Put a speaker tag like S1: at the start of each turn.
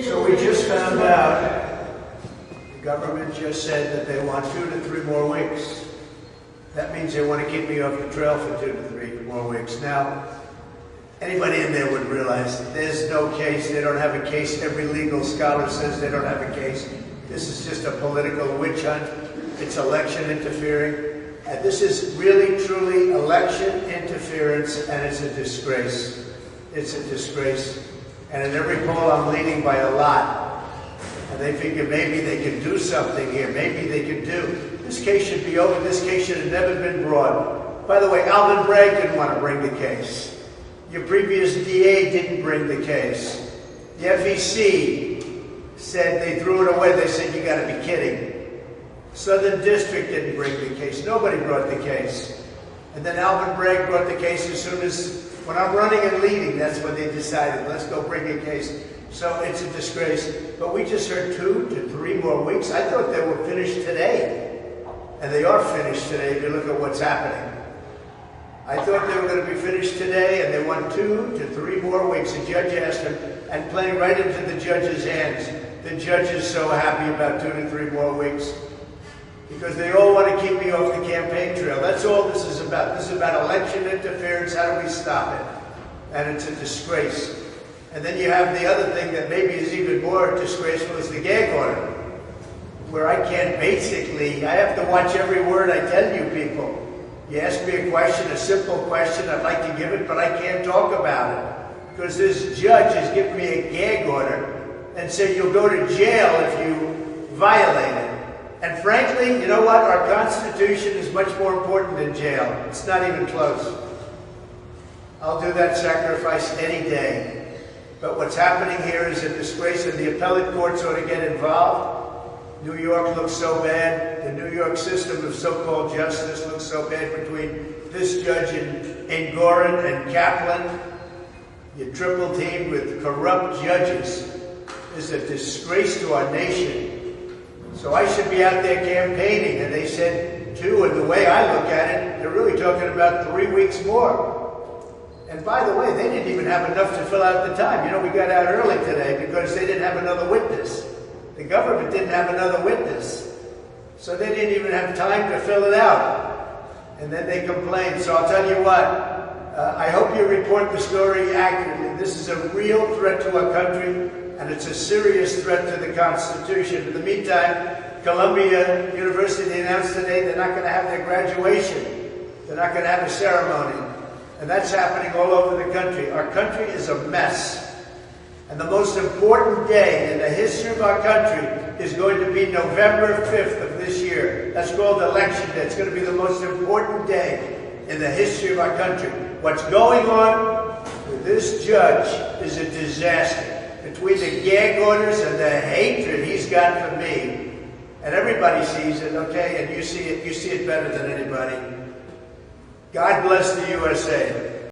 S1: So we just found out, the government just said that they want 2 to 3 more weeks. That means they want to keep me off the trail for 2 to 3 more weeks. Now, anybody in there would realize there's no case. They don't have a case. Every legal scholar says they don't have a case. This is just a political witch hunt. It's election interfering. And this is really, truly election interference, and it's a disgrace. It's a disgrace. And in every poll, I'm leading by a lot. And they figure maybe they can do something here. Maybe they can do. This case should be over. This case should have never been brought. By the way, Alvin Bragg didn't want to bring the case. Your previous DA didn't bring the case. The FEC said they threw it away. They said, you got to be kidding. Southern District didn't bring the case. Nobody brought the case. And then Alvin Bragg brought the case as soon as, when I'm running and leading, that's when they decided, let's go bring a case. So it's a disgrace. But we just heard 2 to 3 more weeks. I thought they were finished today. And they are finished today if you look at what's happening. I thought they were going to be finished today, and they want 2 to 3 more weeks. The judge asked them, and playing right into the judge's hands. The judge is so happy about 2 to 3 more weeks. Because they all want to keep me off the campaign trail. That's all this is about. This is about election interference. How do we stop it? And it's a disgrace. And then you have the other thing that maybe is even more disgraceful is the gag order, where I can't basically, I have to watch every word I tell you people. You ask me a question, a simple question, I'd like to give it, but I can't talk about it. Because this judge is giving me a gag order and say you'll go to jail if you violate it. And frankly, you know what? Our Constitution is much more important than jail. It's not even close. I'll do that sacrifice any day. But what's happening here is a disgrace, and the appellate courts ought to get involved. New York looks so bad. The New York system of so-called justice looks so bad between this judge in Gorin and Kaplan. You triple teamed with corrupt judges. It's a disgrace to our nation. So I should be out there campaigning, and they said 2, and the way I look at it, they're really talking about 3 weeks more. And by the way, they didn't even have enough to fill out the time. You know, we got out early today because they didn't have another witness. The government didn't have another witness. So they didn't even have time to fill it out. And then they complained. So I'll tell you what, I hope you report the story accurately. This is a real threat to our country, and it's a serious threat to the Constitution. In the meantime, Columbia University announced today they're not going to have their graduation. They're not going to have a ceremony. And that's happening all over the country. Our country is a mess. And the most important day in the history of our country is going to be November 5th of this year. That's called Election Day. It's going to be the most important day in the history of our country. What's going on with this judge is a disaster. Between the gag orders and the hatred he's got for me, and everybody sees it, okay, and you see it better than anybody. God bless the USA.